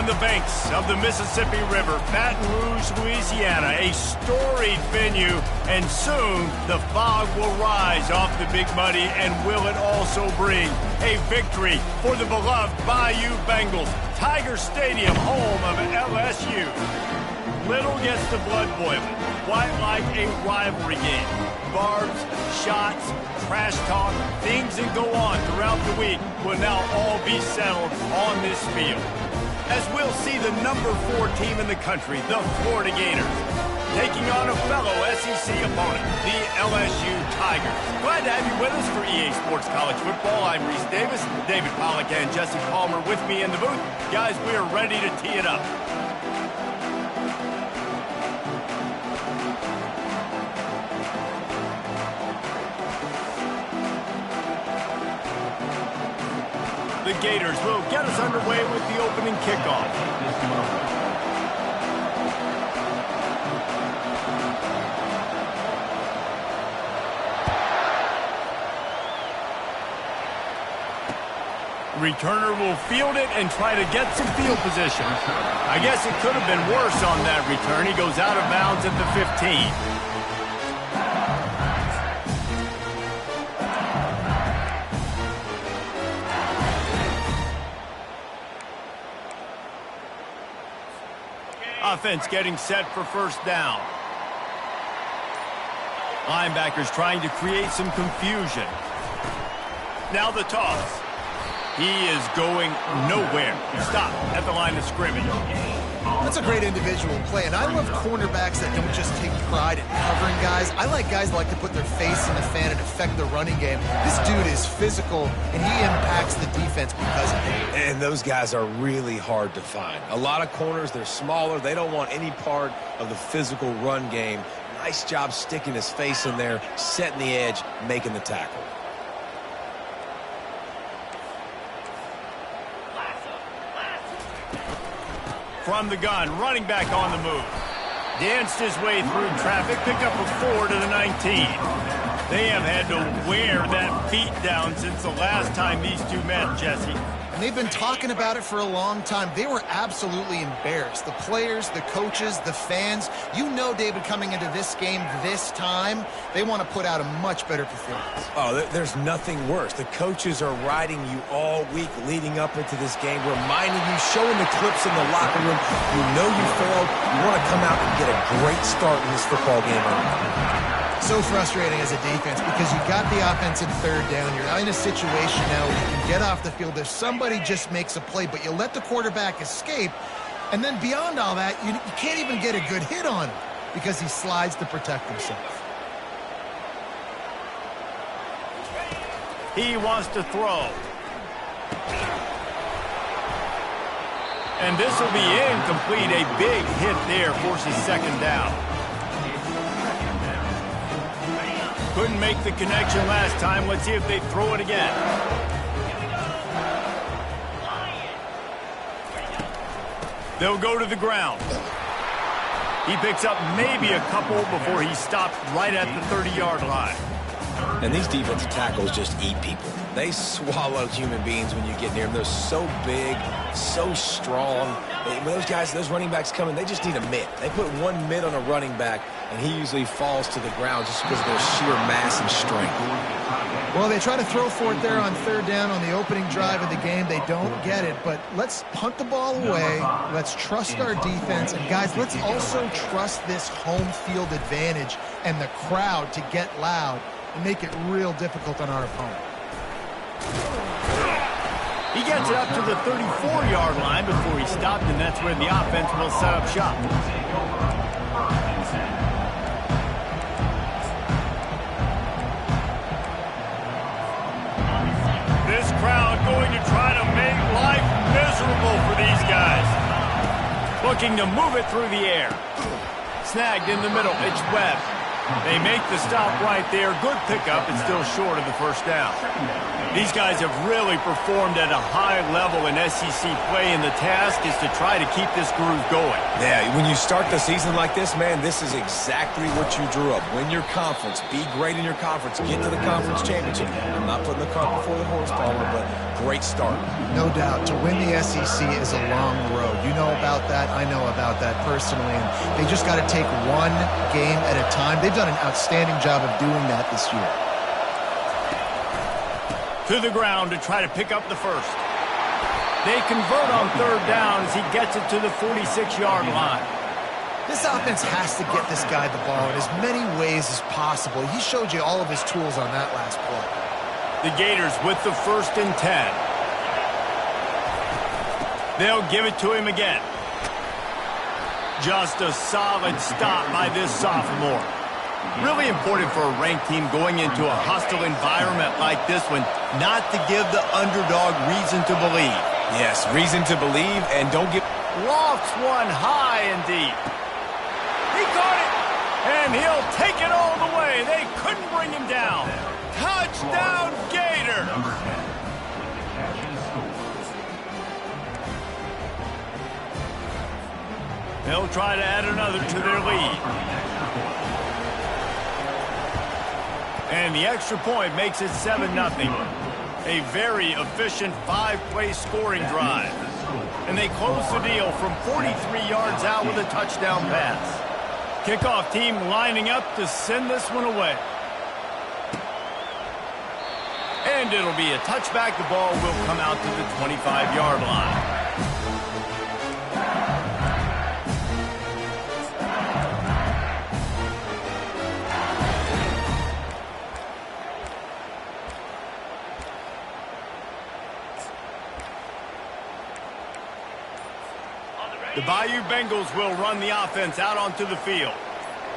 On the banks of the Mississippi River, Baton Rouge, Louisiana, a storied venue, and soon the fog will rise off the Big Muddy, and will it also bring a victory for the beloved Bayou Bengals. Tiger Stadium, home of LSU. Little gets the blood boiling, quite like a rivalry game. Barbs, shots, trash talk, things that go on throughout the week will now all be settled on this field. As we'll see the number 4 team in the country, the Florida Gators, taking on a fellow SEC opponent, the LSU Tigers. Glad to have you with us for EA Sports College Football. I'm Reese Davis, David Pollack and Jesse Palmer with me in the booth. Guys, we are ready to tee it up. The Gators will get us underway with the opening kickoff. Returner will field it and try to get some field position. I guess it could have been worse on that return. He goes out of bounds at the 15. Offense getting set for first down. Linebackers trying to create some confusion. Now the toss. He is going nowhere. Stop at the line of scrimmage. That's a great individual play, and I love cornerbacks that don't just take pride in covering guys. I like guys that like to put their face in the fan and affect the running game. This dude is physical, and he impacts the defense because of it. And those guys are really hard to find. A lot of corners, they're smaller. They don't want any part of the physical run game. Nice job sticking his face in there, setting the edge, making the tackle. From the gun, running back on the move. Danced his way through traffic, picked up a 4 to the 19. They have had to wear that beat down since the last time these two met, Jesse. And they've been talking about it for a long time. They were absolutely embarrassed. The players, the coaches, the fans. You know, David, coming into this game this time, they want to put out a much better performance. Oh, there's nothing worse. The coaches are riding you all week leading up into this game, reminding you, showing the clips in the locker room. You know you failed. You want to come out and get a great start in this football game. So frustrating as a defense because you got the offense in third down. You're in a situation now where you can get off the field if somebody just makes a play, but you let the quarterback escape, and then beyond all that, you can't even get a good hit on him because he slides to protect himself. He wants to throw. And this will be incomplete. A big hit there forces second down. Couldn't make the connection last time. Let's see if they throw it again. They'll go to the ground. He picks up maybe a couple before he stopped right at the 30-yard line. And these defensive tackles just eat people. They swallow human beings when you get near them. They're so big, so strong. When those guys, those running backs come in, they just need a mitt. They put one mitt on a running back, and he usually falls to the ground just because of their sheer mass and strength. Well, they try to throw for it there on third down on the opening drive of the game. They don't get it, but let's punt the ball away. Let's trust our defense. And, guys, let's also trust this home field advantage and the crowd to get loud and make it real difficult on our opponent. He gets it up to the 34-yard line before he stopped, and that's where the offense will set up shop. This crowd going to try to make life miserable for these guys. Looking to move it through the air. Snagged in the middle. It's Webb. They make the stop right there. Good pickup and still short of the first down. These guys have really performed at a high level in SEC play, and the task is to try to keep this groove going. Yeah, when you start the season like this, man, this is exactly what you drew up. Win your conference. Be great in your conference. Get to the conference championship. I'm not putting the cart before the horse, Palmer, but great start. No doubt. To win the SEC is a long road. You know about that. I know about that personally. And they just got to take one game at a time. They've done an outstanding job of doing that this year. To the ground to try to pick up the first. They convert on third down as he gets it to the 46-yard line. This offense has to get this guy the ball in as many ways as possible. He showed you all of his tools on that last play. The Gators with the 1st and 10. They'll give it to him again. Just a solid stop by this sophomore. Really important for a ranked team going into a hostile environment like this one, not to give the underdog reason to believe. Yes, reason to believe, and don't give... Lofts one high and deep. He caught it, and he'll take it all the way. They couldn't bring him down. Touchdown, Gator! They'll try to add another to their lead. And the extra point makes it 7-0. A very efficient 5-play scoring drive. And they close the deal from 43 yards out with a touchdown pass. Kickoff team lining up to send this one away. And it'll be a touchback. The ball will come out to the 25-yard line. The Bayou Bengals will run the offense out onto the field.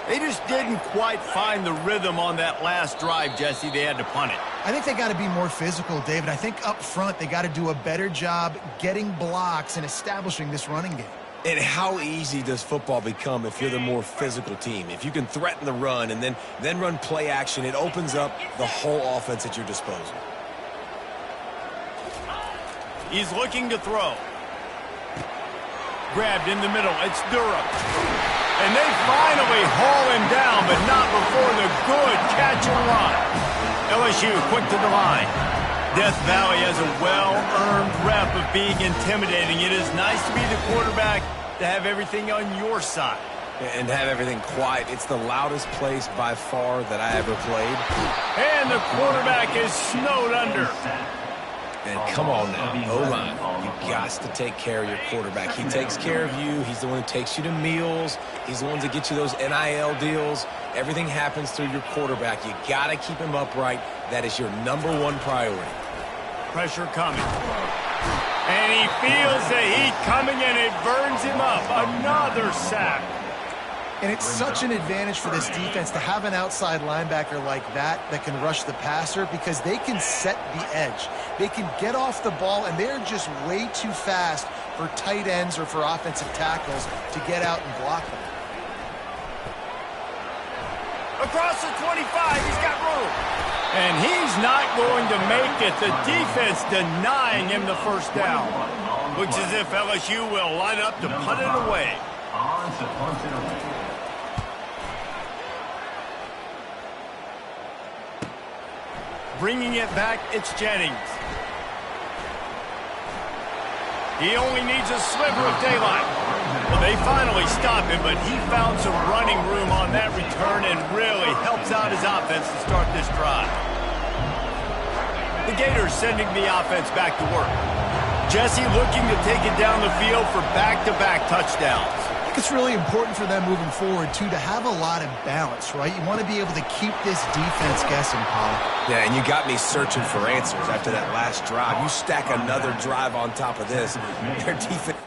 They just didn't quite find the rhythm on that last drive, Jesse. They had to punt it. I think they got to be more physical, David. I think up front they got to do a better job getting blocks and establishing this running game. And how easy does football become if you're the more physical team? If you can threaten the run and then run play action, it opens up the whole offense at your disposal. He's looking to throw. Grabbed in the middle. It's Durham. And they finally haul him down, but not before the good catch and run. LSU quick to the line. Death Valley has a well-earned rep of being intimidating. It is nice to be the quarterback, to have everything on your side. And have everything quiet. It's the loudest place by far that I ever played. And the quarterback is snowed under. And come on now, O-line, you got to take care of your quarterback. He takes care of you. He's the one who takes you to meals. He's the one that gets you those NIL deals. Everything happens through your quarterback. You got to keep him upright. That is your #1 priority. Pressure coming. And he feels the heat coming, and it burns him up. Another sack. And it's such an advantage for this defense to have an outside linebacker like that can rush the passer, because they can set the edge. They can get off the ball, and they're just way too fast for tight ends or for offensive tackles to get out and block them. Across the 25, he's got room. And he's not going to make it. The defense denying him the first down. Looks as if LSU will line up to punt it away. Bringing it back, it's Jennings. He only needs a sliver of daylight. Well, they finally stop him, but he found some running room on that return and really helps out his offense to start this drive. The Gators sending the offense back to work. Jesse looking to take it down the field for back-to-back touchdowns. I think it's really important for them moving forward, too, to have a lot of balance, right? You want to be able to keep this defense guessing, Paul. Yeah, and you got me searching for answers after that last drive. You stack another drive on top of this. Their defense...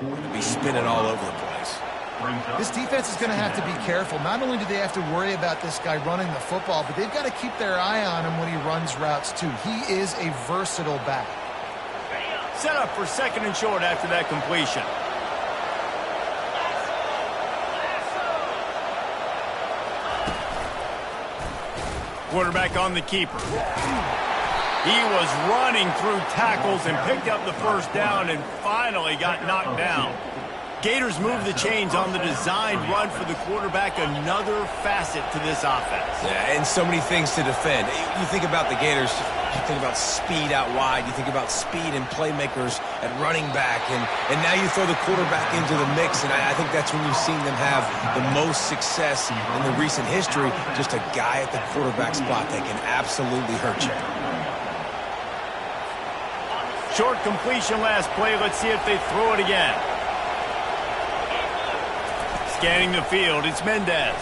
be spinning all over the place. This defense is going to have to be careful. Not only do they have to worry about this guy running the football, but they've got to keep their eye on him when he runs routes too. He is a versatile back. Set up for 2nd and short after that completion. Quarterback on the keeper. He was running through tackles and picked up the first down and finally got knocked down. Gators move the chains on the designed run for the quarterback, another facet to this offense. Yeah, and so many things to defend. You think about the Gators, you think about speed out wide, you think about speed and playmakers at running back, and now you throw the quarterback into the mix, and I think that's when you've seen them have the most success in the recent history, just a guy at the quarterback spot that can absolutely hurt you. Short completion last play. Let's see if they throw it again. Scanning the field, it's Mendez.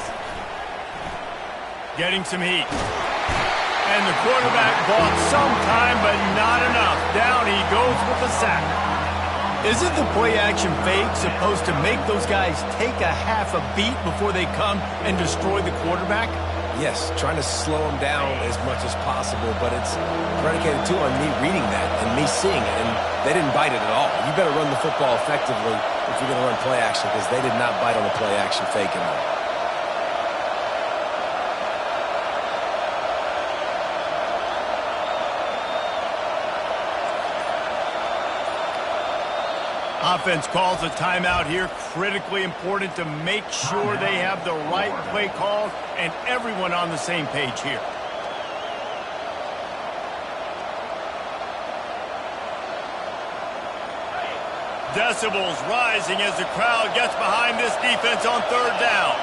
Getting some heat. And the quarterback bought some time, but not enough. Down he goes with the sack. Isn't the play-action fake supposed to make those guys take a half a beat before they come and destroy the quarterback? Yes, trying to slow them down as much as possible, but it's predicated, too, on me reading that and me seeing it, and they didn't bite it at all. You better run the football effectively if you're going to run play action, because they did not bite on the play action fake at all. Offense calls a timeout here. Critically important to make sure they have the right play call and everyone on the same page here. Decibels rising as the crowd gets behind this defense on 3rd down.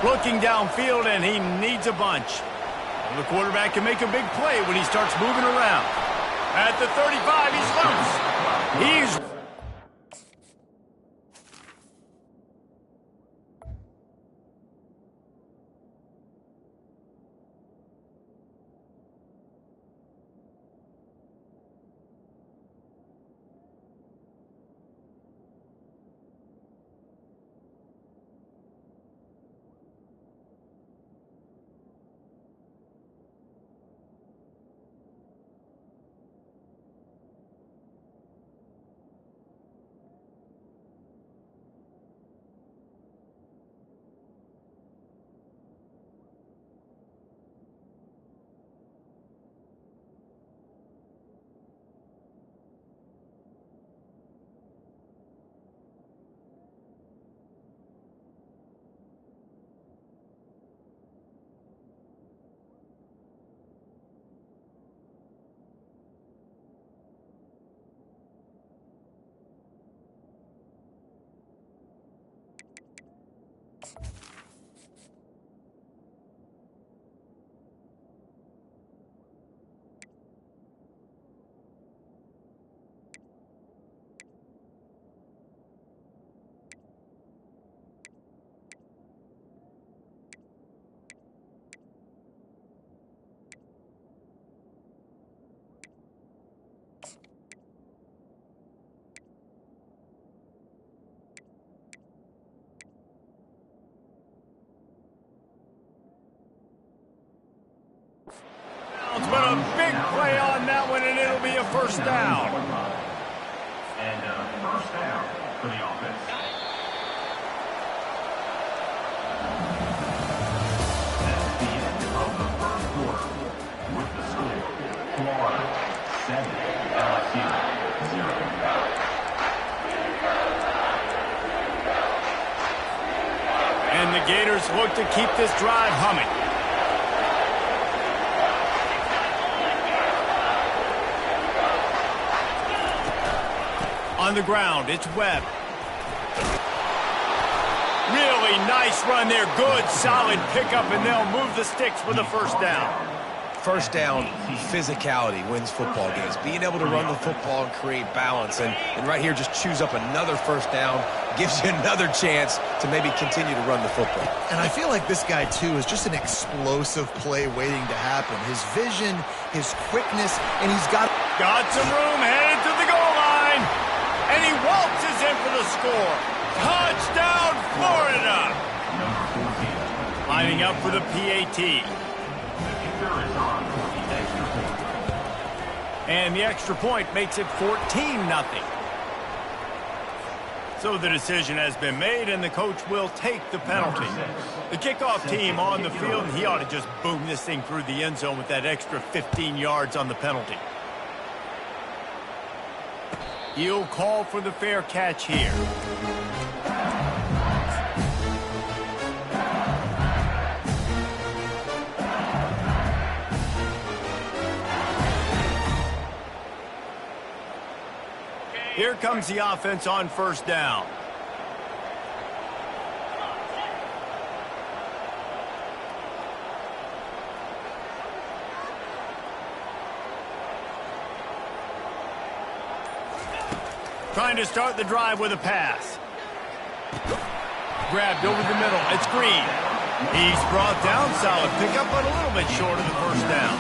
Looking downfield, and he needs a bunch. Well, the quarterback can make a big play when he starts moving around. At the 35, he's loose. But a big play on that one, and it'll be a first down. And first down for the offense. That's the end of the first quarter. With the score, Florida 7, LSU 0. And the Gators look to keep this drive humming. On the ground, it's Webb. Really nice run there. Good, solid pickup, and they'll move the sticks with a first down. First down, physicality wins football games. Being able to run the football and create balance. And right here, just choose up another first down. Gives you another chance to maybe continue to run the football. And I feel like this guy, too, is just an explosive play waiting to happen. His vision, his quickness, and he's got some room. the score. Touchdown, Florida! Lining up for the PAT. And the extra point makes it 14-0. So the decision has been made, and the coach will take the penalty. The kickoff team on the field, and he ought to just boom this thing through the end zone with that extra 15 yards on the penalty. He'll call for the fair catch here. Here comes the offense on first down. Trying to start the drive with a pass. Grabbed over the middle. It's Green. He's brought down. Solid pickup, but a little bit short of the first down.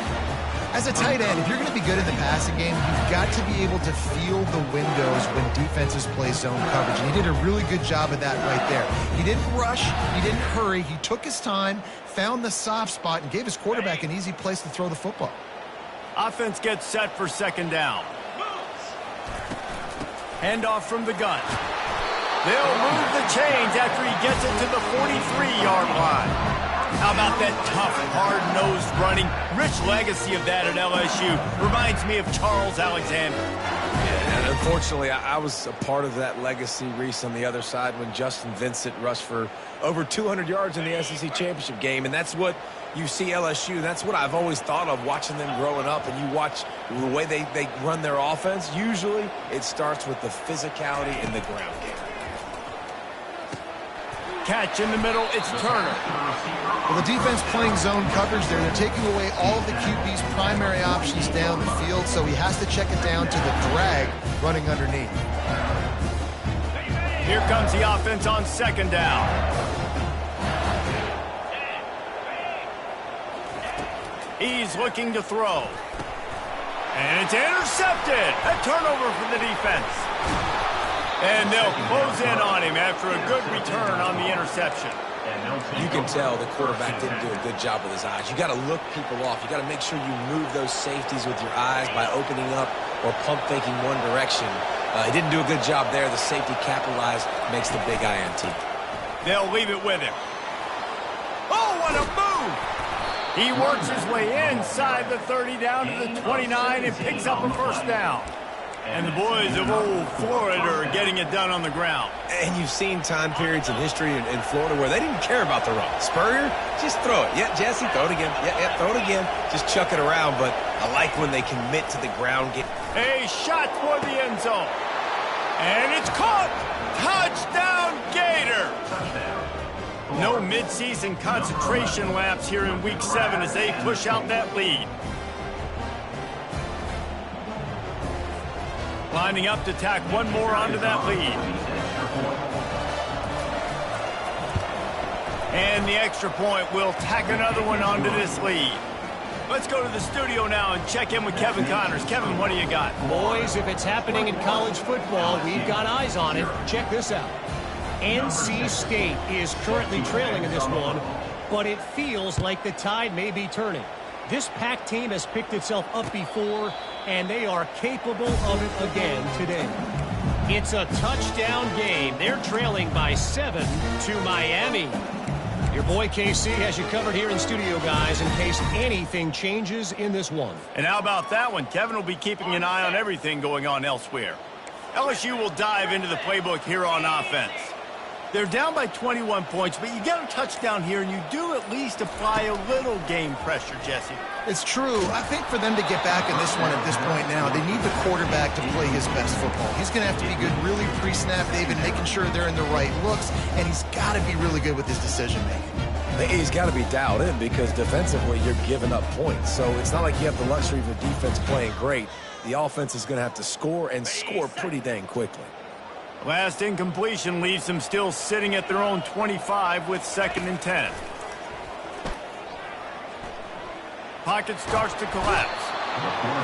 As a tight end, if you're going to be good in the passing game, you've got to be able to feel the windows when defenses play zone coverage. And he did a really good job of that right there. He didn't rush. He didn't hurry. He took his time, found the soft spot, and gave his quarterback an easy place to throw the football. Offense gets set for second down. Handoff from the gun. They'll move the chains after he gets it to the 43-yard line. How about that tough, hard-nosed running? Rich legacy of that at LSU. Reminds me of Charles Alexander. Yeah, and unfortunately, I was a part of that legacy, Reese, on the other side when Justin Vincent rushed for over 200 yards in the SEC championship game. And that's what you see LSU. That's what I've always thought of watching them growing up. And you watch the way they run their offense. Usually, it starts with the physicality in the ground game. Catch in the middle, it's Turner. Well, the defense playing zone coverage there. They're taking away all of the QB's primary options down the field, so he has to check it down to the drag running underneath. Here comes the offense on second down. He's looking to throw. And it's intercepted. A turnover for the defense. And they'll close in on him after a good return on the interception. You can tell the quarterback didn't do a good job with his eyes. You got to look people off. You got to make sure you move those safeties with your eyes by opening up or pump faking one direction. He didn't do a good job there. The safety capitalized, makes the big INT. They'll leave it with him. Oh, what a move! He works his way inside the 30 down to the 29 and picks up a first down. And the boys of old Florida are getting it done on the ground. And you've seen time periods in history in Florida where they didn't care about the run. Spurrier, just throw it. Yeah, Jesse, throw it again. Yeah, throw it again. Just chuck it around. But I like when they commit to the ground. A shot for the end zone. And it's caught. Touchdown, Gator. No midseason concentration laps here in Week 7 as they push out that lead. Lining up to tack one more onto that lead. And the extra point will tack another one onto this lead. Let's go to the studio now and check in with Kevin Connors. Kevin, what do you got? Boys, if it's happening in college football, we've got eyes on it. Check this out. NC State is currently trailing in this one, but it feels like the tide may be turning. This Pac team has picked itself up before, and they are capable of it again today. It's a touchdown game. They're trailing by 7 to Miami. Your boy KC has you covered here in studio, guys, in case anything changes in this one. And how about that one? Kevin will be keeping an eye on everything going on elsewhere. LSU will dive into the playbook here on offense. They're down by 21 points, but you get a touchdown here, and you do at least apply a little game pressure, Jesse. It's true. I think for them to get back in this one at this point now, they need the quarterback to play his best football. He's going to have to be good really pre-snap, David, making sure they're in the right looks, and he's got to be really good with his decision-making. He's got to be dialed in because defensively you're giving up points. So it's not like you have the luxury of your defense playing great. The offense is going to have to score and score pretty dang quickly. Last incompletion leaves them still sitting at their own 25 with 2nd and 10. Pocket starts to collapse.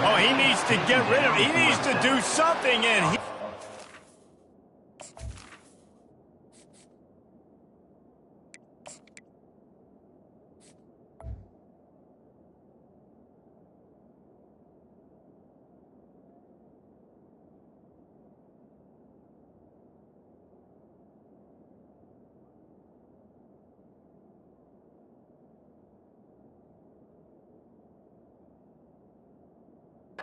Oh, he needs to get rid of it. He needs to do something, and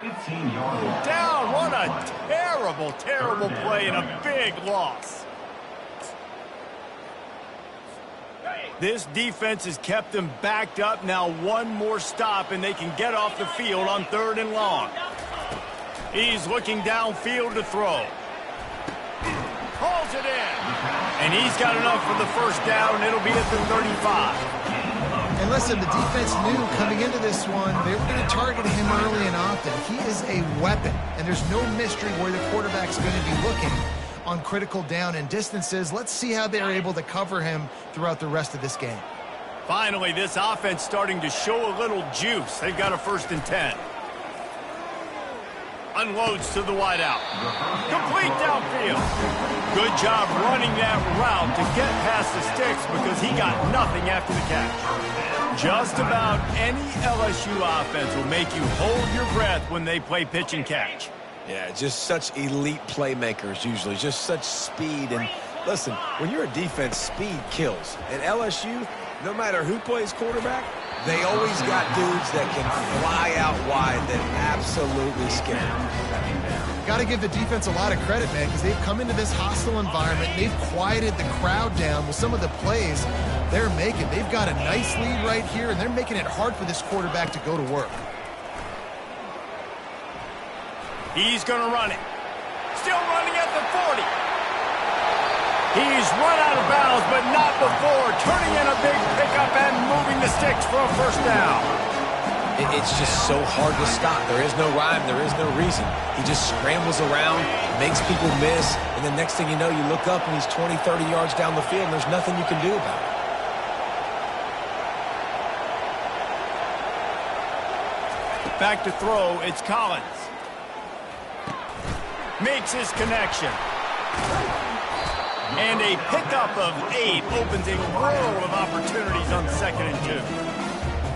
15-yard. Down. What a terrible, terrible play and a big loss. This defense has kept them backed up. Now one more stop, and they can get off the field on 3rd and long. He's looking downfield to throw. Hauls it in. And he's got enough for the first down. It'll be at the 35. And listen, the defense knew coming into this one, they were going to target him early and often. He is a weapon, and there's no mystery where the quarterback's going to be looking on critical down and distances. Let's see how they're able to cover him throughout the rest of this game. Finally, this offense starting to show a little juice. They've got a 1st and 10. Unloads to the wideout. Complete downfield. Good job running that route to get past the sticks because he got nothing after the catch. Just about any LSU offense will make you hold your breath when they play pitch and catch. Yeah, just such elite playmakers usually, just such speed. And listen, when you're a defense, speed kills. And LSU, no matter who plays quarterback, they always got dudes that can fly out wide that absolutely scare them. Got to give the defense a lot of credit, man, because they've come into this hostile environment. They've quieted the crowd down with some of the plays they're making. They've got a nice lead right here, and they're making it hard for this quarterback to go to work. He's going to run it. Still running at the 40. He's run out of bounds, but not before turning in a big pickup and moving the sticks for a 1st down. It's just so hard to stop. There is no rhyme. There is no reason. He just scrambles around, makes people miss, and the next thing you know, you look up and he's 20, 30 yards down the field, and there's nothing you can do about it. Back to throw, it's Collins. Makes his connection. And a pickup of 8 opens a world of opportunities on 2nd and 2.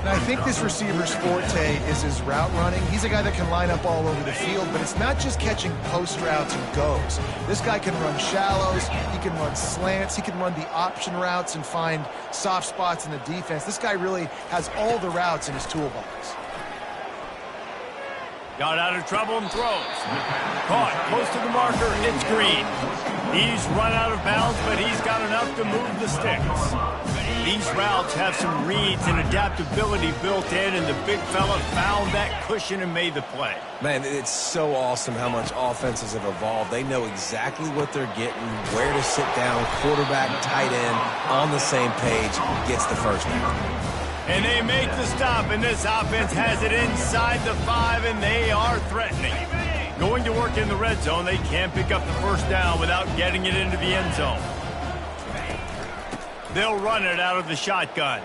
Now, I think this receiver's forte is his route running. He's a guy that can line up all over the field, but it's not just catching post routes and goes. This guy can run shallows, he can run slants, he can run the option routes and find soft spots in the defense. This guy really has all the routes in his toolbox. Got out of trouble and throws. Caught close to the marker. It's Green. He's run out of bounds, but he's got enough to move the sticks. These routes have some reads and adaptability built in, and the big fella found that cushion and made the play. Man, it's so awesome how much offenses have evolved. They know exactly what they're getting, where to sit down, quarterback, tight end, on the same page, gets the 1st down. And they make the stop, and this offense has it inside the 5, and they are threatening. Going to work in the red zone, they can't pick up the 1st down without getting it into the end zone. They'll run it out of the shotgun.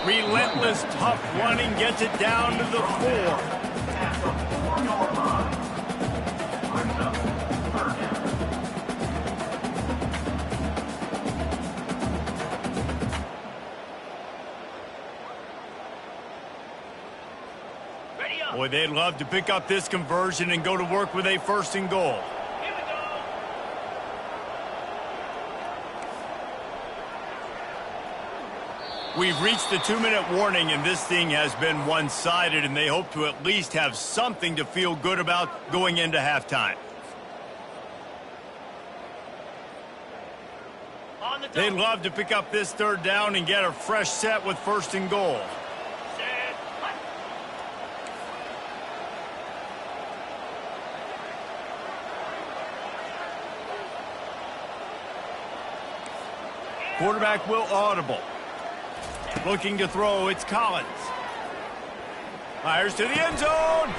Relentless, tough running gets it down to the 4. Boy, they'd love to pick up this conversion and go to work with a 1st and goal. We've reached the 2-minute warning, and this thing has been one-sided, and they hope to at least have something to feel good about going into halftime. They'd love to pick up this 3rd down and get a fresh set with 1st and goal. Quarterback will audible. Looking to throw, it's Collins. Fires to the end zone.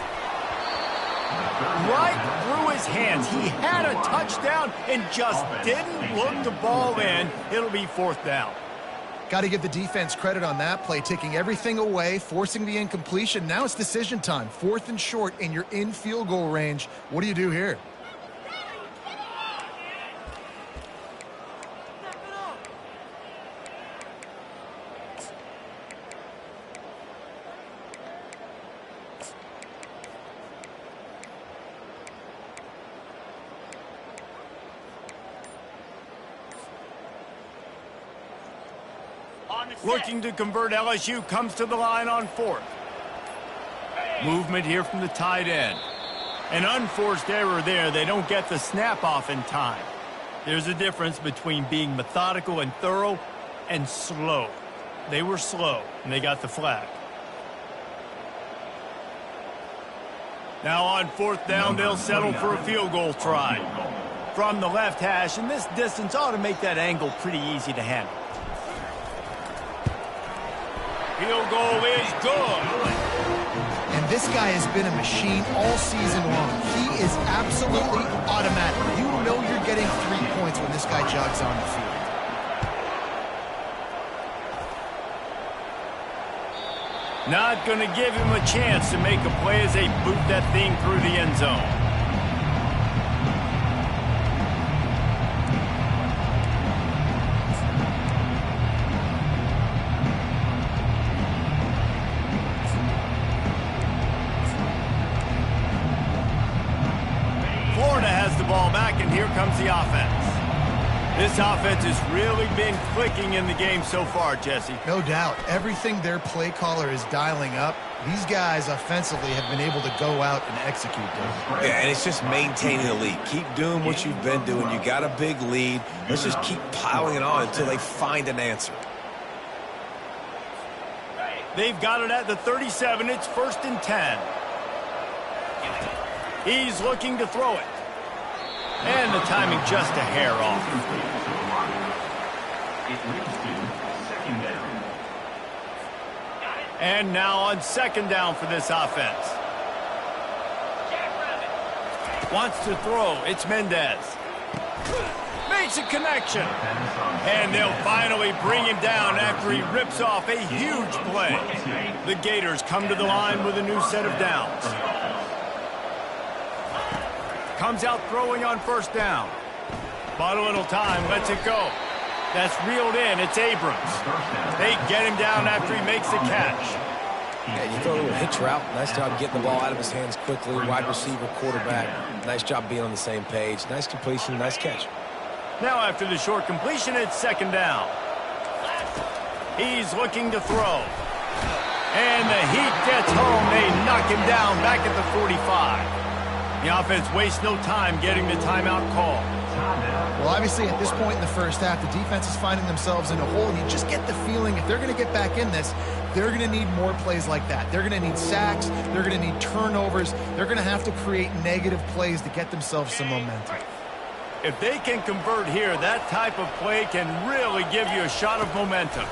Right through his hands. He had a touchdown and just didn't look the ball in. It'll be 4th down. Got to give the defense credit on that play, taking everything away, forcing the incompletion. Now it's decision time. 4th and short, and you're in field goal range. What do you do here? Looking to convert, LSU comes to the line on 4th. Movement here from the tight end. An unforced error there. They don't get the snap off in time. There's a difference between being methodical and thorough and slow. They were slow, and they got the flag. Now on 4th down, they'll settle for a field goal try. From the left hash, and this distance ought to make that angle pretty easy to handle. Field goal is good. And this guy has been a machine all season long. He is absolutely automatic. You know you're getting 3 points when this guy jogs on the field. Not going to give him a chance to make a play as they boot that thing through the end zone. Florida has the ball back, and here comes the offense. This offense has really been clicking in the game so far, Jesse. No doubt. Everything their play caller is dialing up, these guys offensively have been able to go out and execute them. Yeah, and it's just maintaining the lead. Keep doing what you've been doing. You got a big lead. Let's just keep piling it on until they find an answer. They've got it at the 37. It's 1st and 10. He's looking to throw it. And the timing just a hair off. And now on 2nd down for this offense. Wants to throw. It's Mendez. Makes a connection. And they'll finally bring him down after he rips off a huge play. The Gators come to the line with a new set of downs. Comes out throwing on 1st down. Bought a little time, lets it go. That's reeled in, it's Abrams. They get him down after he makes the catch. Yeah, you throw a little hitch route. Nice job getting the ball out of his hands quickly. Wide receiver, quarterback. Nice job being on the same page. Nice completion, nice catch. Now after the short completion, it's 2nd down. He's looking to throw. And the heat gets home. They knock him down back at the 45. The offense wastes no time getting the timeout call. Well, obviously, at this point in the first half, the defense is finding themselves in a hole. You just get the feeling if they're going to get back in this, they're going to need more plays like that. They're going to need sacks. They're going to need turnovers. They're going to have to create negative plays to get themselves some momentum. If they can convert here, that type of play can really give you a shot of momentum.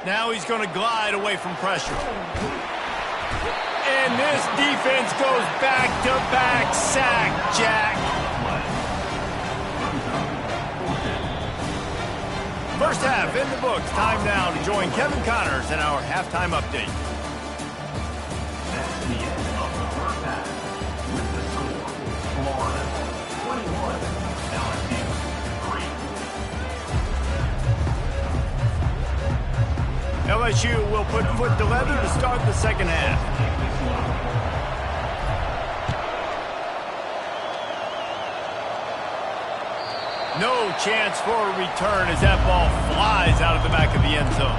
Now he's going to glide away from pressure. And this defense goes back-to-back sack, Jack. First half in the books. Time now to join Kevin Connors in our halftime update. That's the end of the first half. With the score, Florida 21, LSU 3. LSU will put foot to leather to start the second half. No chance for a return as that ball flies out of the back of the end zone.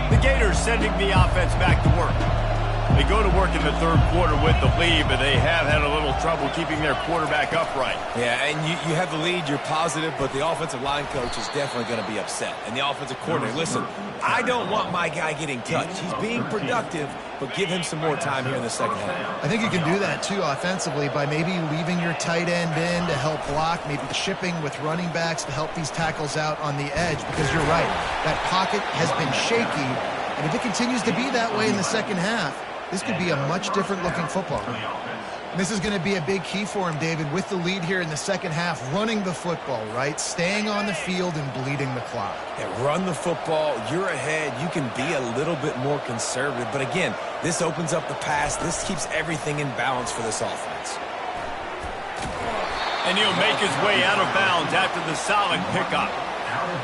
The Gators sending the offense back to work. They go to work in the 3rd quarter with the lead, but they have had a little trouble keeping their quarterback upright. Yeah, and you have the lead, you're positive, but the offensive line coach is definitely going to be upset. And the offensive coordinator, listen, I don't want my guy getting touched. He's being productive, but give him some more time here in the second half. I think you can do that, too, offensively, by maybe leaving your tight end in to help block, maybe shipping with running backs to help these tackles out on the edge, because you're right, that pocket has been shaky, and if it continues to be that way in the second half, this could be a much different looking football. This is going to be a big key for him, David, with the lead here in the second half, running the football, right? Staying on the field and bleeding the clock. Yeah, run the football. You're ahead. You can be a little bit more conservative. But again, this opens up the pass. This keeps everything in balance for this offense. And he'll make his way out of bounds after the solid pickup.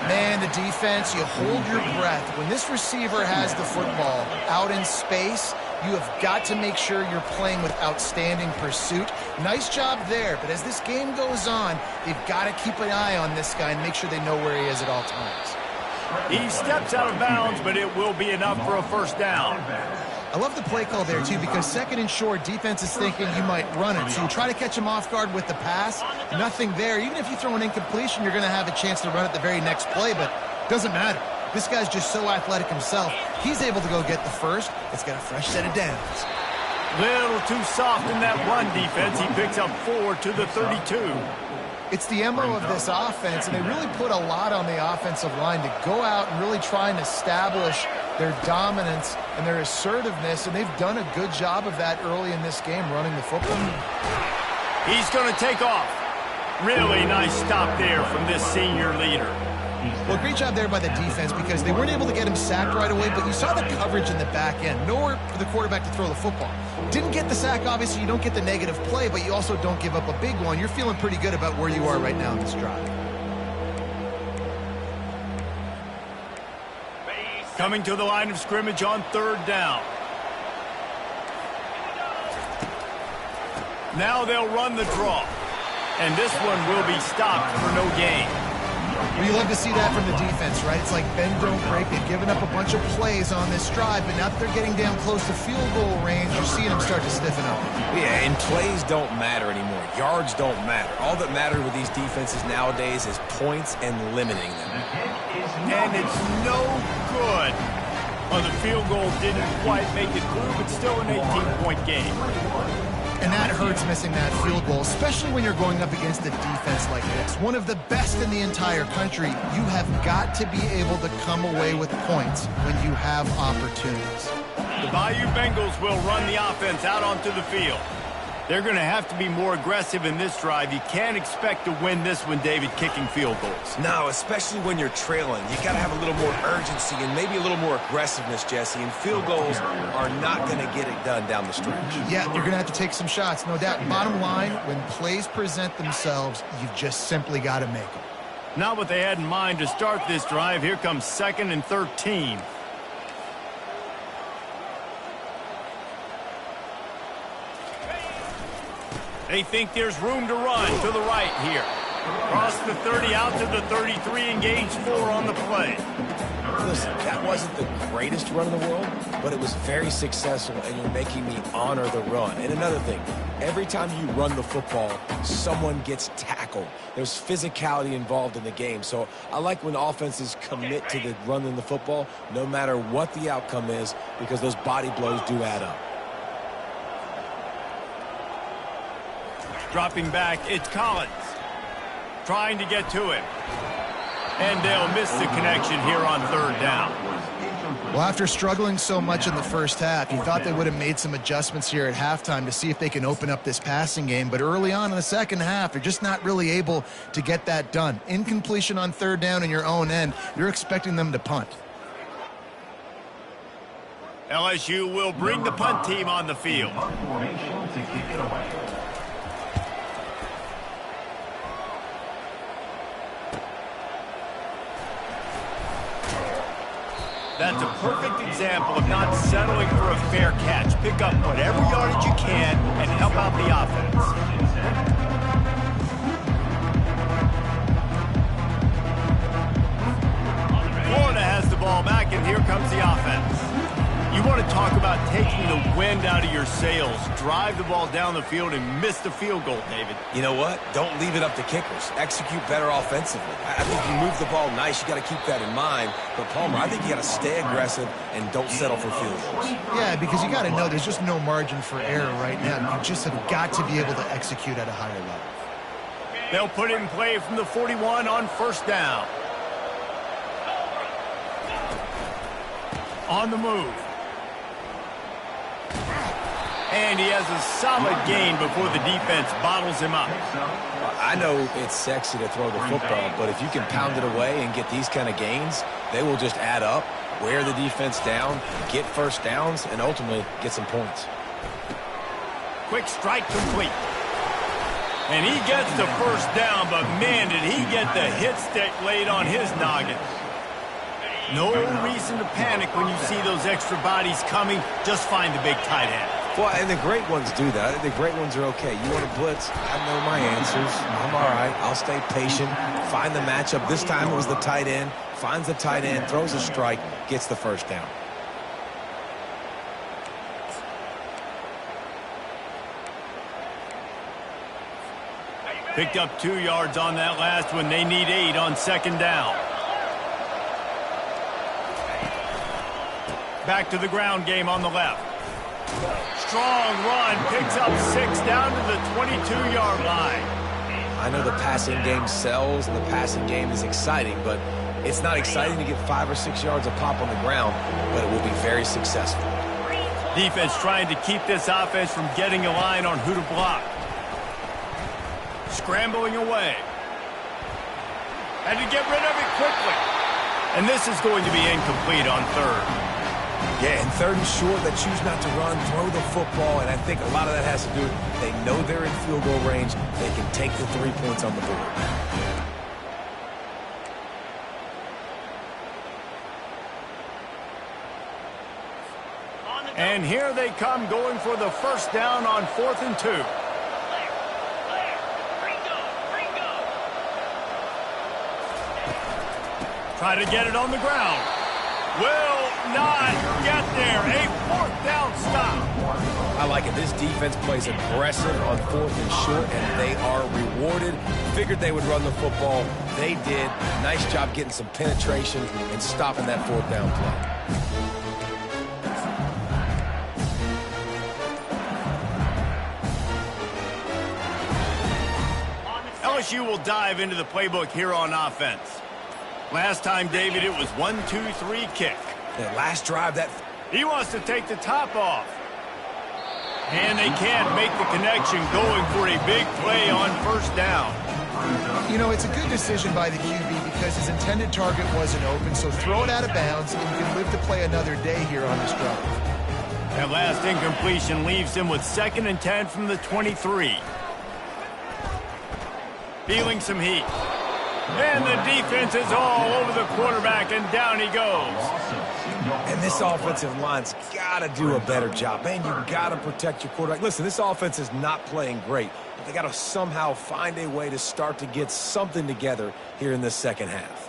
Man, the defense, you hold your breath. When this receiver has the football out in space, You have got to make sure you're playing with outstanding pursuit. Nice job there, but as this game goes on, they've got to keep an eye on this guy and make sure they know where he is at all times. He steps out of bounds, but it will be enough for a first down. I love the play call there, too, because second and short, defense is thinking you might run it. So you try to catch him off guard with the pass. Nothing there. Even if you throw an incompletion, you're going to have a chance to run it the very next play, but it doesn't matter. This guy's just so athletic himself. He's able to go get the first. It's got a fresh set of downs. Little too soft in that run defense. He picks up 4 to the 32. It's the MO of this offense, and they really put a lot on the offensive line to go out and really try and establish their dominance and their assertiveness, and they've done a good job of that early in this game, running the football. He's going to take off. Really nice stop there from this senior leader. Well, great job there by the defense because they weren't able to get him sacked right away, but you saw the coverage in the back end. Nowhere for the quarterback to throw the football. Didn't get the sack, obviously. You don't get the negative play, but you also don't give up a big one. You're feeling pretty good about where you are right now in this drive. Coming to the line of scrimmage on third down. Now they'll run the draw. And this one will be stopped for no gain. Well, you love to see that from the defense, right? It's like bend, don't break. They've given up a bunch of plays on this drive, but now that they're getting down close to field goal range, you're seeing them start to stiffen up. Yeah, and plays don't matter anymore. Yards don't matter. All that matters with these defenses nowadays is points and limiting them. And it's no good. Well, the field goal didn't quite make it through, but still an 18-point game. And that hurts missing that field goal, especially when you're going up against a defense like this. One of the best in the entire country. You have got to be able to come away with points when you have opportunities. The Bayou Bengals will run the offense out onto the field. They're going to have to be more aggressive in this drive. You can't expect to win this one, David, kicking field goals. No, especially when you're trailing. You got to have a little more urgency and maybe a little more aggressiveness, Jesse. And field goals are not going to get it done down the stretch. Yeah, you're going to have to take some shots, no doubt. Bottom line, when plays present themselves, you've just simply got to make them. Not what they had in mind to start this drive. Here comes 2nd and 13. They think there's room to run to the right here. Cross the 30 out to the 33, engage 4 on the play. Listen, that wasn't the greatest run in the world, but it was very successful, and you're making me honor the run. And another thing, every time you run the football, someone gets tackled. There's physicality involved in the game. So I like when offenses commit to the running the football, no matter what the outcome is, because those body blows do add up. Dropping back, it's Collins. Trying to get to him. And they'll miss the connection here on third down. Well, after struggling so much in the first half, you thought they would have made some adjustments here at halftime to see if they can open up this passing game. But early on in the second half, they're just not really able to get that done. Incompletion on third down in your own end, you're expecting them to punt. LSU will bring the punt team on the field. That's a perfect example of not settling for a fair catch. Pick up whatever yardage you can and help out the offense. Florida has the ball back, and here comes the offense. You want to talk about taking the wind out of your sails. Drive the ball down the field and miss the field goal, David. You know what? Don't leave it up to kickers. Execute better offensively. I think you move the ball nice. You got to keep that in mind. But, Palmer, I think you got to stay aggressive and don't settle for field goals. Yeah, because you got to know there's just no margin for error right now. You just have got to be able to execute at a higher level. They'll put in play from the 41 on first down. On the move. And he has a solid gain before the defense bottles him up. I know it's sexy to throw the football, but if you can pound it away and get these kind of gains, they will just add up, wear the defense down, get first downs, and ultimately get some points. Quick strike complete. And he gets the first down, but man, did he get the hit stick laid on his noggin. No reason to panic when you see those extra bodies coming. Just find the big tight end. Well, and the great ones do that. The great ones are okay. You want to blitz? I know my answers. I'm all right. I'll stay patient. Find the matchup. This time it was the tight end. Finds the tight end, throws a strike, gets the first down. Picked up 2 yards on that last one. They need 8 on second down. Back to the ground game on the left. Strong run, picks up 6 down to the 22-yard line. I know the passing game sells and the passing game is exciting, but it's not exciting to get 5 or 6 yards a pop on the ground, but it will be very successful. Defense trying to keep this offense from getting a line on who to block. Scrambling away. Had to get rid of it quickly. And this is going to be incomplete on third. Yeah, and third and short, they choose not to run, throw the football, and I think a lot of that has to do with they know they're in field goal range. They can take the 3 points on the board. And here they come going for the first down on 4th and 2. Try to get it on the ground. Will not get there. A 4th down stop. I like it. This defense plays aggressive on 4th and short, and they are rewarded. Figured they would run the football. They did. Nice job getting some penetration and stopping that 4th down play. LSU will dive into the playbook here on offense. Last time, David, it was 1-2-3 kick. That last drive, He wants to take the top off. And they can't make the connection, going for a big play on first down. You know, it's a good decision by the QB because his intended target wasn't open, so throw it out of bounds and you can live to play another day here on this drive. That last incompletion leaves him with 2nd and 10 from the 23. Feeling some heat. And the defense is all over the quarterback, and down he goes. And this offensive line's got to do a better job. Man, you've got to protect your quarterback. Listen, this offense is not playing great, but they got to somehow find a way to start to get something together here in the second half.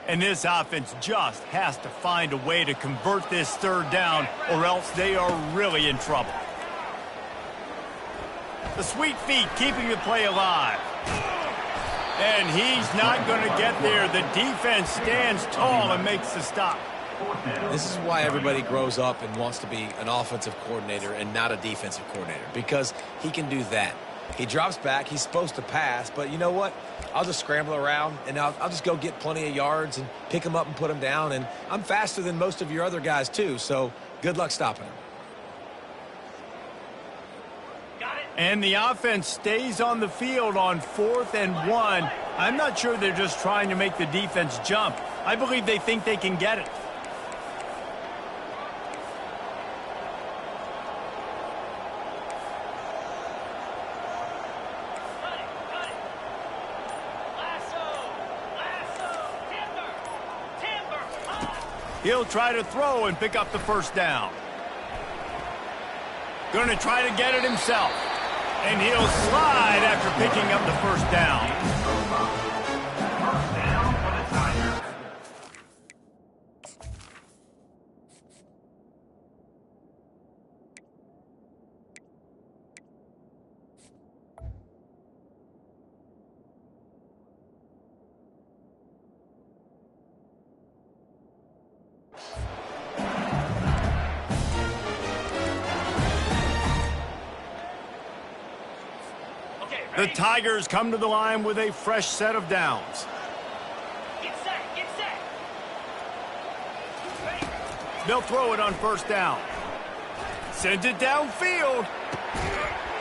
And this offense just has to find a way to convert this 3rd down, or else they are really in trouble. The sweet feet keeping the play alive. And he's not going to get there. The defense stands tall and makes the stop. This is why everybody grows up and wants to be an offensive coordinator and not a defensive coordinator, because he can do that. He drops back. He's supposed to pass, but you know what? I'll just scramble around, and I'll just go get plenty of yards and pick him up and put him down. And I'm faster than most of your other guys, too, so good luck stopping him. And the offense stays on the field on 4th and 1. I'm not sure they're just trying to make the defense jump. I believe they think they can get it. He'll try to throw and pick up the first down. Going to try to get it himself. And he'll slide after picking up the first down. First down for the Tigers. The Tigers come to the line with a fresh set of downs. Get set, get set. They'll throw it on first down. Sends it downfield.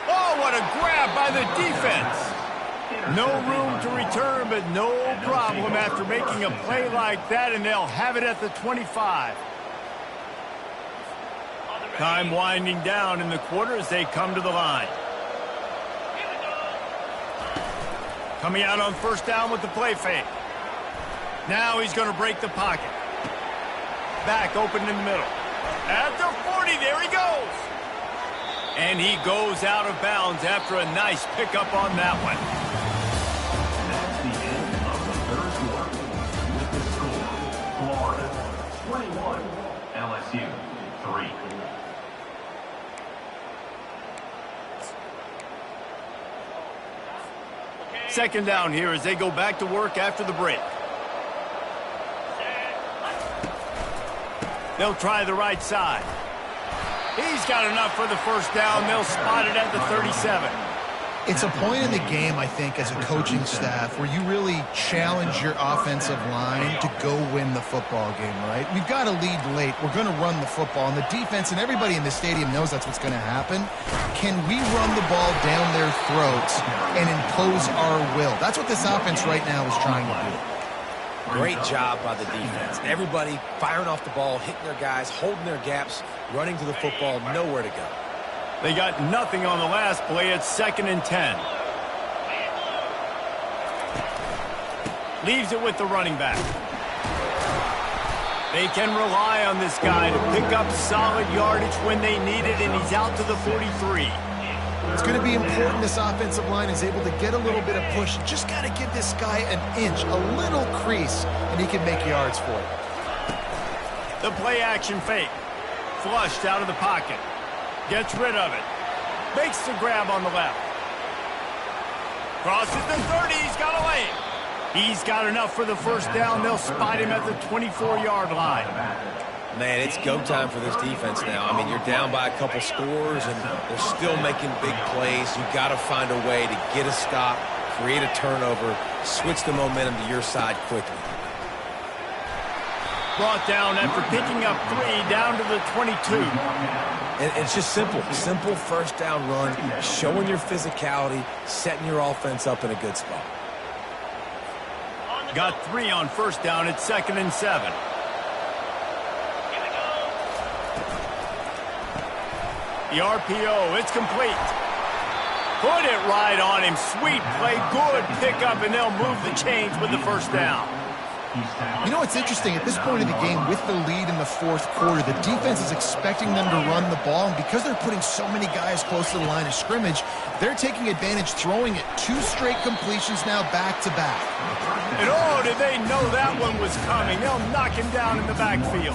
Oh, what a grab by the defense. No room to return, but no problem after making a play like that, and they'll have it at the 25. Time winding down in the quarter as they come to the line. Coming out on first down with the play fake. Now he's going to break the pocket. Back open in the middle. At the 40, there he goes. And he goes out of bounds after a nice pickup on that one. That's the end of the third quarter. With the score, Florida 21, LSU 3. Second down here as they go back to work after the break. They'll try the right side. He's got enough for the first down. They'll spot it at the 37. It's a point in the game, I think, as a coaching staff where you really challenge your offensive line to go win the football game, right? We've got to lead late. We're going to run the football. And the defense and everybody in the stadium knows that's what's going to happen. Can we run the ball down their throats and impose our will? That's what this offense right now is trying to do. Great job by the defense. Everybody firing off the ball, hitting their guys, holding their gaps, running to the football, nowhere to go. They got nothing on the last play. It's 2nd and 10. Leaves it with the running back. They can rely on this guy to pick up solid yardage when they need it, and he's out to the 43. It's going to be important this offensive line is able to get a little bit of push. Just got to give this guy an inch, a little crease, and he can make yards for it. The play action fake. Flushed out of the pocket. Gets rid of it. Makes the grab on the left. Crosses the 30. He's got a lane. He's got enough for the first down. They'll spot him at the 24-yard line. Man, it's go time for this defense now. I mean, you're down by a couple scores, and they're still making big plays. You got to find a way to get a stop, create a turnover, switch the momentum to your side quickly. Brought down after picking up 3 down to the 22. And it's just simple. Simple first down run, showing your physicality, setting your offense up in a good spot. Got 3 on first down. It's 2nd and 7. The RPO, it's complete. Put it right on him. Sweet play, good pickup, and they'll move the chains with the first down. You know what's interesting? At this point in the game, with the lead in the fourth quarter, the defense is expecting them to run the ball, and because they're putting so many guys close to the line of scrimmage, they're taking advantage, throwing it 2 straight completions now back-to-back. And oh, did they know that one was coming? They'll knock him down in the backfield.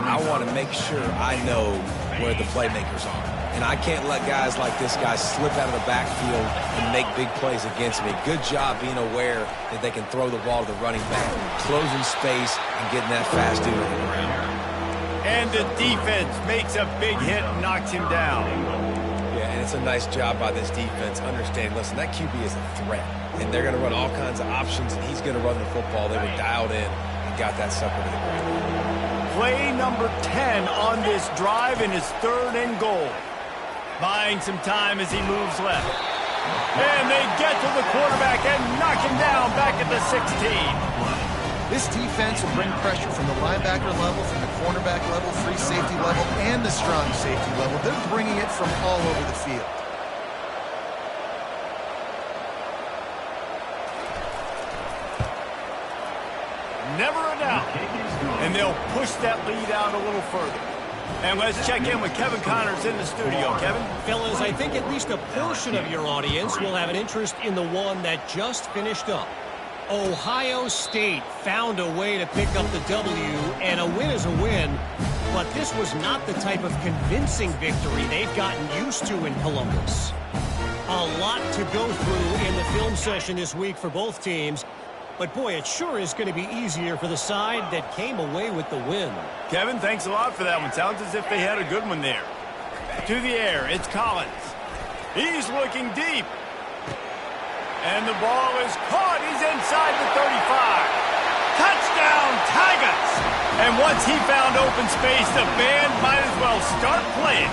I want to make sure I know where the playmakers are. And I can't let guys like this guy slip out of the backfield and make big plays against me. Good job being aware that they can throw the ball to the running back, closing space, and getting that fast dude on the ground. And the defense makes a big hit and knocks him down. Yeah, and it's a nice job by this defense. Understand, listen, that QB is a threat. And they're going to run all kinds of options, and he's going to run the football. They were dialed in and got that sucker to the ground. Play number 10 on this drive, and it's 3rd and goal. Buying some time as he moves left. And they get to the quarterback and knock him down back at the 16. This defense will bring pressure from the linebacker level, from the cornerback level, free safety level, and the strong safety level. They're bringing it from all over the field. Never a doubt. And they'll push that lead out a little further. And let's check in with Kevin Connors in the studio. Kevin? Fellas, I think at least a portion of your audience will have an interest in the one that just finished up. Ohio State found a way to pick up the W, and a win is a win, but this was not the type of convincing victory they've gotten used to in Columbus. A lot to go through in the film session this week for both teams, but boy, it sure is going to be easier for the side that came away with the win. Kevin, thanks a lot for that one. Sounds as if they had a good one there. To the air, it's Collins. He's looking deep. And the ball is caught. He's inside the 35. Touchdown, Tigers! And once he found open space, the band might as well start playing.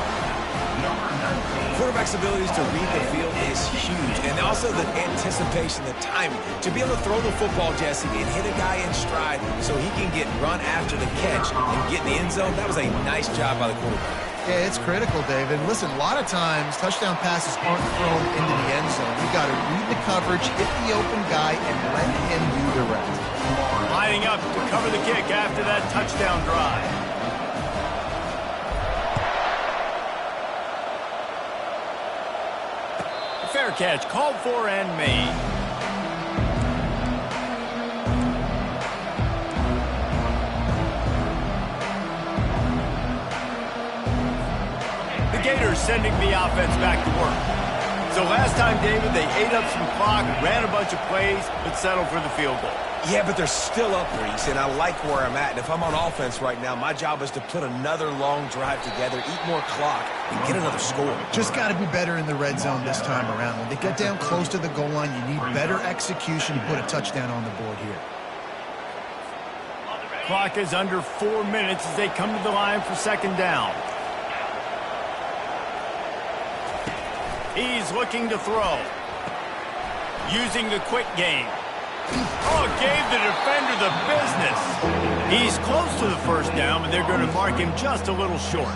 Quarterback's abilities to read the field is huge, and also the anticipation, the timing. To be able to throw the football, Jesse, and hit a guy in stride so he can get run after the catch and get in the end zone, that was a nice job by the quarterback. Yeah, it's critical, David. Listen, a lot of times touchdown passes aren't thrown into the end zone. You got to read the coverage, hit the open guy, and let him do the rest. Lining up to cover the kick after that touchdown drive. Fair catch, called for and made. The Gators sending the offense back to work. So last time, David, they ate up some clock, ran a bunch of plays, but settled for the field goal. Yeah, but they're still up, Reese, and I like where I'm at. And if I'm on offense right now, my job is to put another long drive together, eat more clock, and get another score. Just got to be better in the red zone this time around. When they get down close to the goal line, you need better execution to put a touchdown on the board here. Clock is under 4 minutes as they come to the line for second down. He's looking to throw. Using the quick game. Oh, gave the defender the business. He's close to the first down, but they're going to mark him just a little short.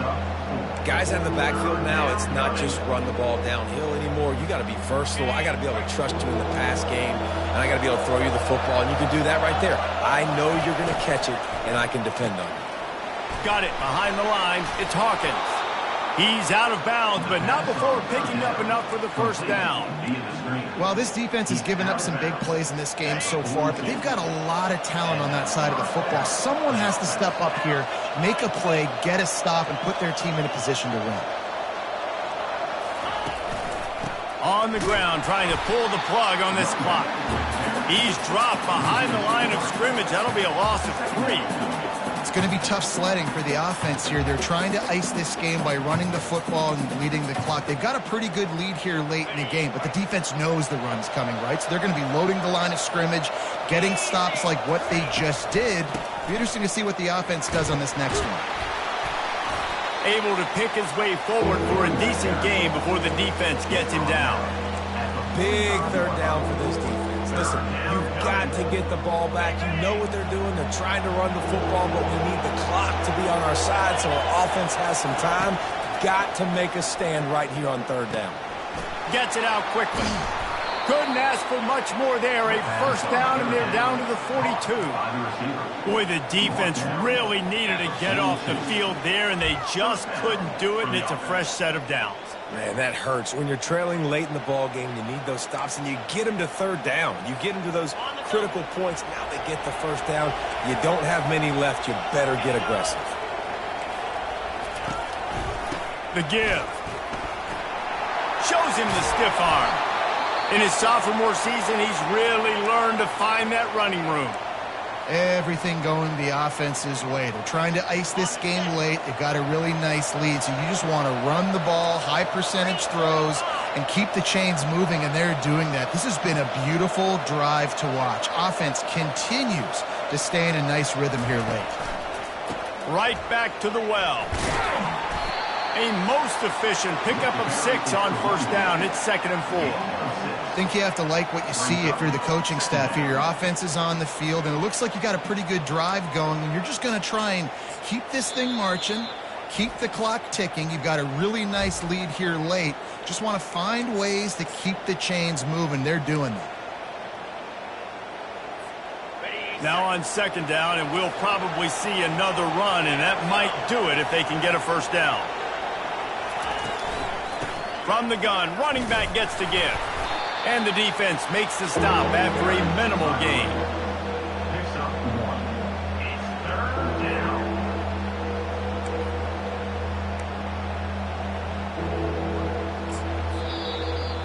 Guys out of the backfield now, it's not just run the ball downhill anymore. You got to be versatile. I got to be able to trust you in the pass game, and I got to be able to throw you the football, and you can do that right there. I know you're going to catch it, and I can depend on you. Got it behind the line. It's Hawkins. He's out of bounds, but not before picking up enough for the first down. Well, this defense has given up some big plays in this game so far, but they've got a lot of talent on that side of the football. Someone has to step up here, make a play, get a stop, and put their team in a position to win. On the ground, trying to pull the plug on this clock. He's dropped behind the line of scrimmage. That'll be a loss of 3. It's going to be tough sledding for the offense here. They're trying to ice this game by running the football and leading the clock. They've got a pretty good lead here late in the game, but the defense knows the run's coming, right? So they're going to be loading the line of scrimmage, getting stops like what they just did. It'll be interesting to see what the offense does on this next one. Able to pick his way forward for a decent game before the defense gets him down. Big third down for this defense. Listen, you've got to get the ball back. You know what they're doing. They're trying to run the football, but we need the clock to be on our side so our offense has some time. Got to make a stand right here on third down. Gets it out quickly. Couldn't ask for much more there. A first down, and they're down to the 42. Boy, the defense really needed to get off the field there, and they just couldn't do it, and it's a fresh set of downs. Man, that hurts. When you're trailing late in the ball game, you need those stops, and you get them to third down. You get them to those critical points. Now they get the first down. You don't have many left. You better get aggressive. The give. Shows him the stiff arm. In his sophomore season, he's really learned to find that running room. Everything going the offense's way. They're trying to ice this game late. They've got a really nice lead, so you just want to run the ball, high percentage throws, and keep the chains moving, and they're doing that. This has been a beautiful drive to watch. Offense continues to stay in a nice rhythm here late. Right back to the well. A most efficient pickup of 6 on first down. It's 2nd and 4. I think you have to like what you see if you're the coaching staff here. Your offense is on the field, and it looks like you got a pretty good drive going, and you're just going to try and keep this thing marching, keep the clock ticking. You've got a really nice lead here late. Just want to find ways to keep the chains moving. They're doing that. Now on 2nd down, and we'll probably see another run, and that might do it if they can get a first down. From the gun, running back gets to give. And the defense makes the stop after a minimal gain. Picks up 1. It's third down.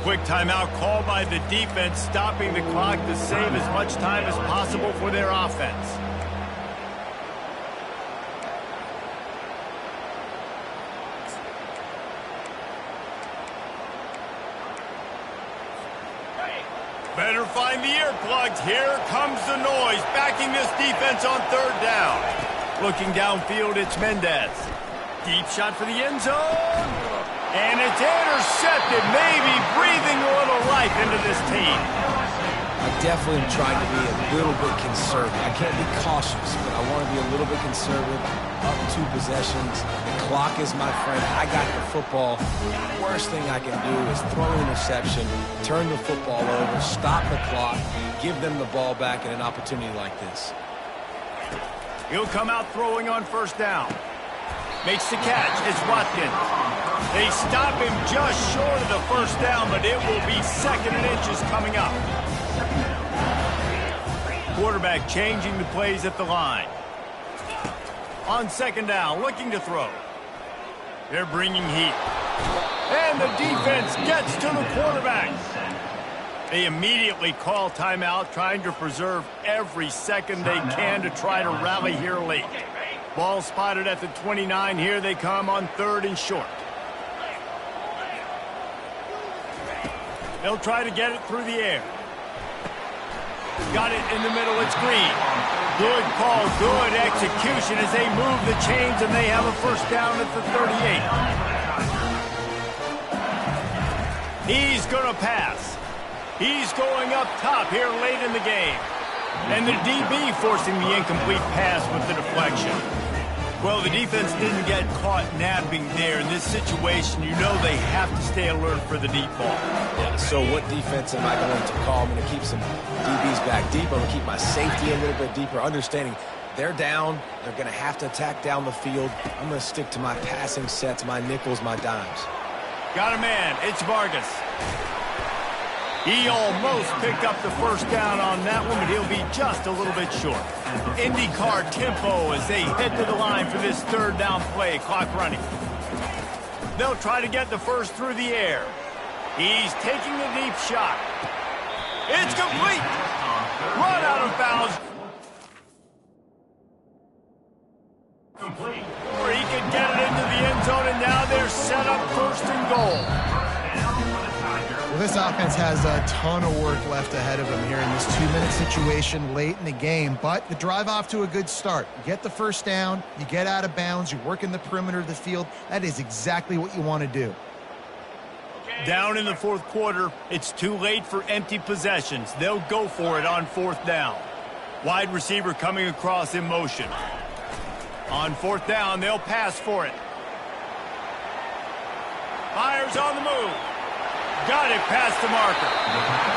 Quick timeout called by the defense, stopping the clock to save as much time as possible for their offense. Better find the earplugs. Here comes the noise, backing this defense on 3rd down. Looking downfield, it's Mendez. Deep shot for the end zone. And it's intercepted, maybe breathing a little life into this team. I definitely am trying to be a little bit conservative. I can't be cautious, but I want to be a little bit conservative. Up 2 possessions. The clock is my friend. I got the football. The worst thing I can do is throw an interception, turn the football over, stop the clock, give them the ball back in an opportunity like this. He'll come out throwing on first down. Makes the catch. It's Watkins. They stop him just short of the first down, but it will be 2nd and inches coming up. Quarterback changing the plays at the line. On 2nd down, looking to throw. They're bringing heat. And the defense gets to the quarterback. They immediately call timeout, trying to preserve every second they can to try to rally here late. Ball spotted at the 29. Here they come on 3rd and short. They'll try to get it through the air. Got it in the middle. It's Green. Good call, good execution as they move the chains, and they have a first down at the 38. He's going to pass. He's going up top here late in the game. And the DB forcing the incomplete pass with the deflection. Well, the defense didn't get caught napping there. In this situation, you know they have to stay alert for the deep ball. Yeah, so what defense am I going to call? I'm going to keep some DBs back deep. I'm going to keep my safety a little bit deeper, understanding they're down. They're going to have to attack down the field. I'm going to stick to my passing sets, my nickels, my dimes. Got a man. It's Vargas. He almost picked up the first down on that one, but he'll be just a little bit short. IndyCar tempo as they head to the line for this 3rd down play. Clock running. They'll try to get the first through the air. He's taking a deep shot. It's complete. Run out of bounds. Or he could get it into the end zone, and now they're set up 1st and goal. Well, this offense has a ton of work left ahead of them here in this 2-minute situation late in the game, but the drive off to a good start. You get the first down, you get out of bounds, you work in the perimeter of the field. That is exactly what you want to do. Down in the 4th quarter, it's too late for empty possessions. They'll go for it on 4th down. Wide receiver coming across in motion. On 4th down, they'll pass for it. Fires on the move. Got it past the marker.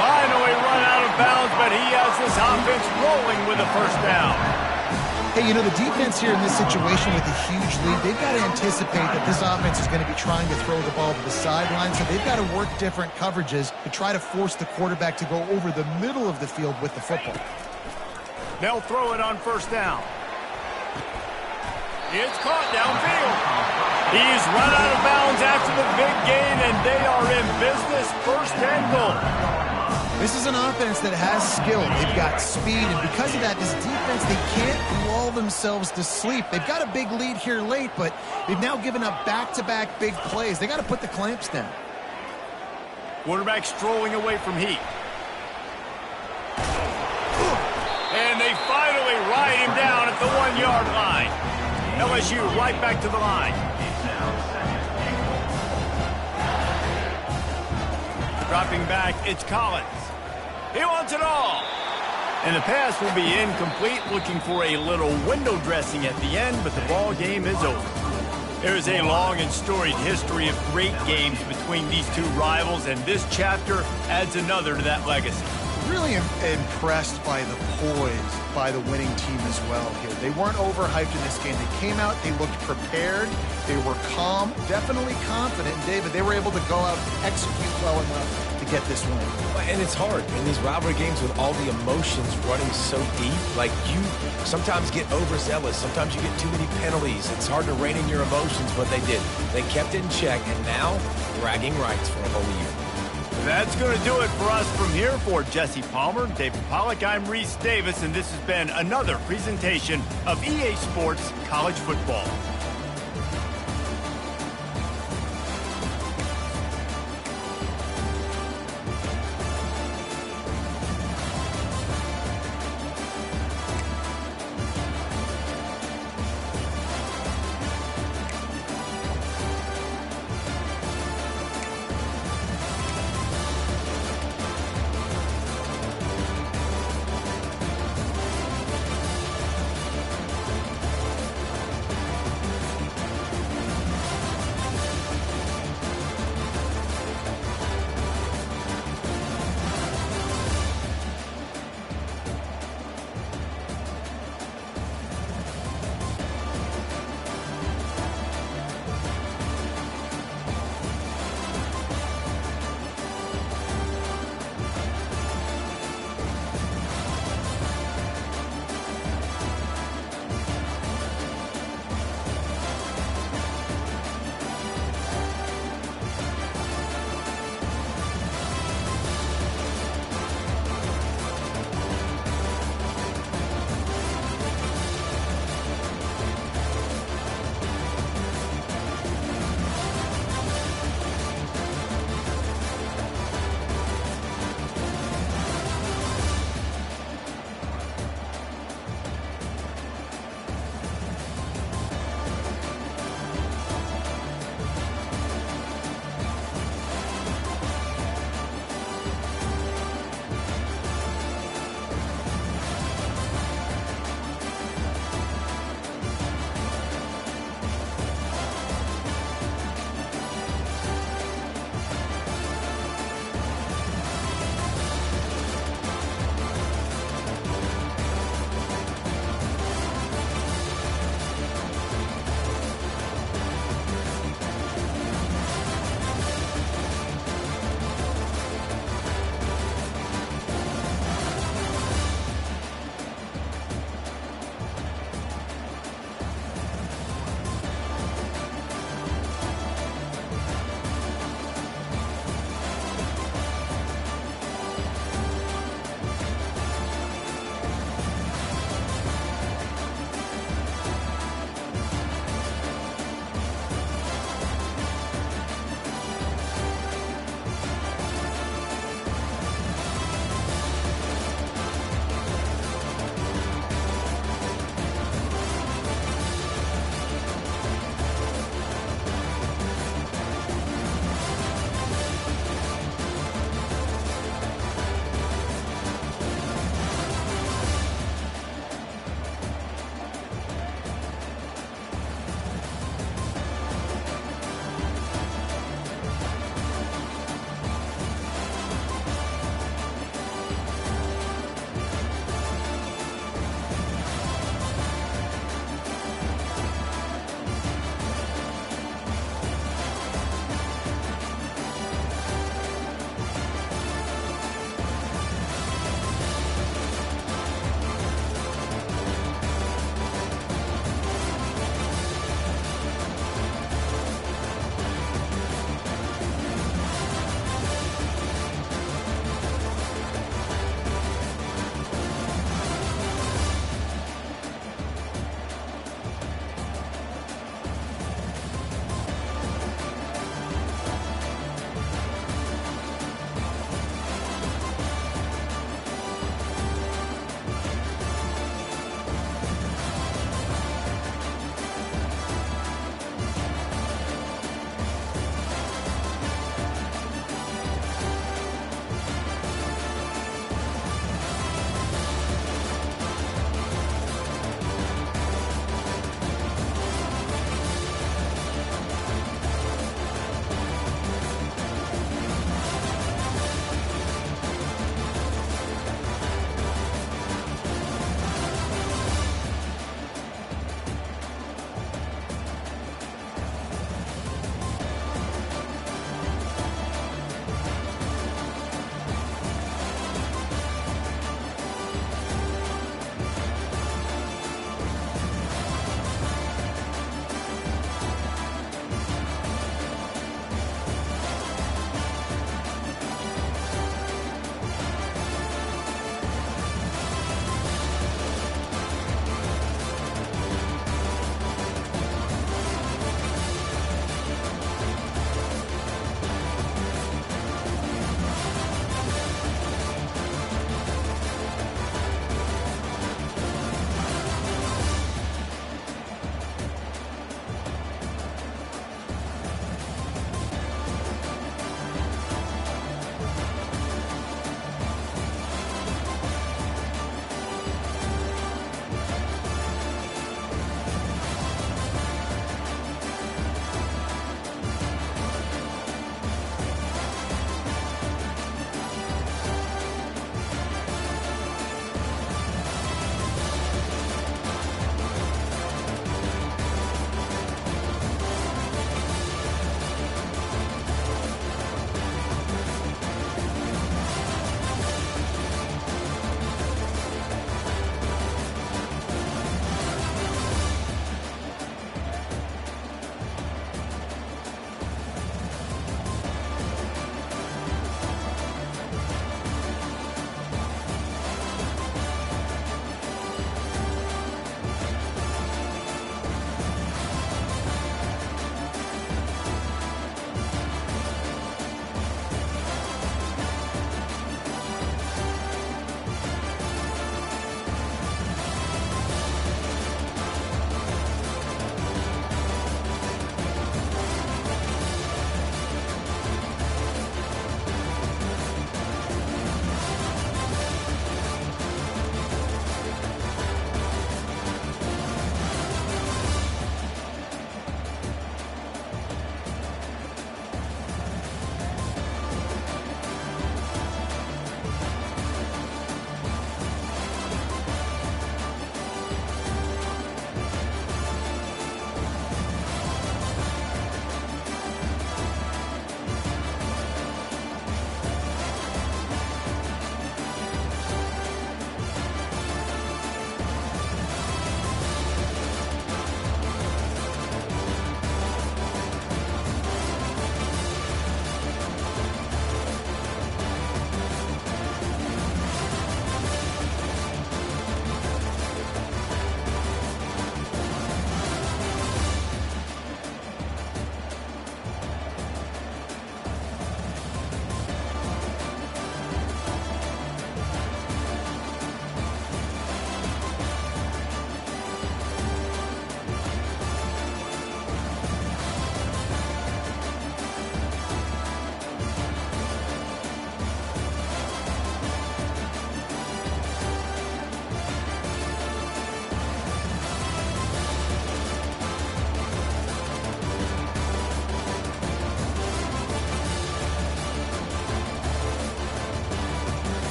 Finally run out of bounds, but he has this offense rolling with a first down. Hey, you know, the defense here in this situation with a huge lead, they've got to anticipate that this offense is going to be trying to throw the ball to the sideline, so they've got to work different coverages to try to force the quarterback to go over the middle of the field with the football. They'll throw it on first down. It's caught downfield. He's run out of bounds after the big gain, and they are in business. 1st and goal. This is an offense that has skill. They've got speed, and because of that, this defense, they can't lull themselves to sleep. They've got a big lead here late, but they've now given up back-to-back big plays. They got to put the clamps down. Quarterback strolling away from heat. And they finally ride him down at the 1-yard line. LSU right back to the line. Dropping back, it's Collins. He wants it all. And the pass will be incomplete, looking for a little window dressing at the end, but the ball game is over. There's a long and storied history of great games between these two rivals, and this chapter adds another to that legacy. Really impressed by the poise by the winning team as well here. They weren't overhyped in this game. They came out, they looked prepared, they were calm, definitely confident. And David, they were able to go out and execute well enough to get this win. And it's hard in these rivalry games with all the emotions running so deep. Like, you sometimes get overzealous. Sometimes you get too many penalties. It's hard to rein in your emotions, but they did. They kept it in check, and now bragging rights for a whole year. That's going to do it for us from here. For Jesse Palmer, David Pollack, I'm Reese Davis, and this has been another presentation of EA Sports College Football.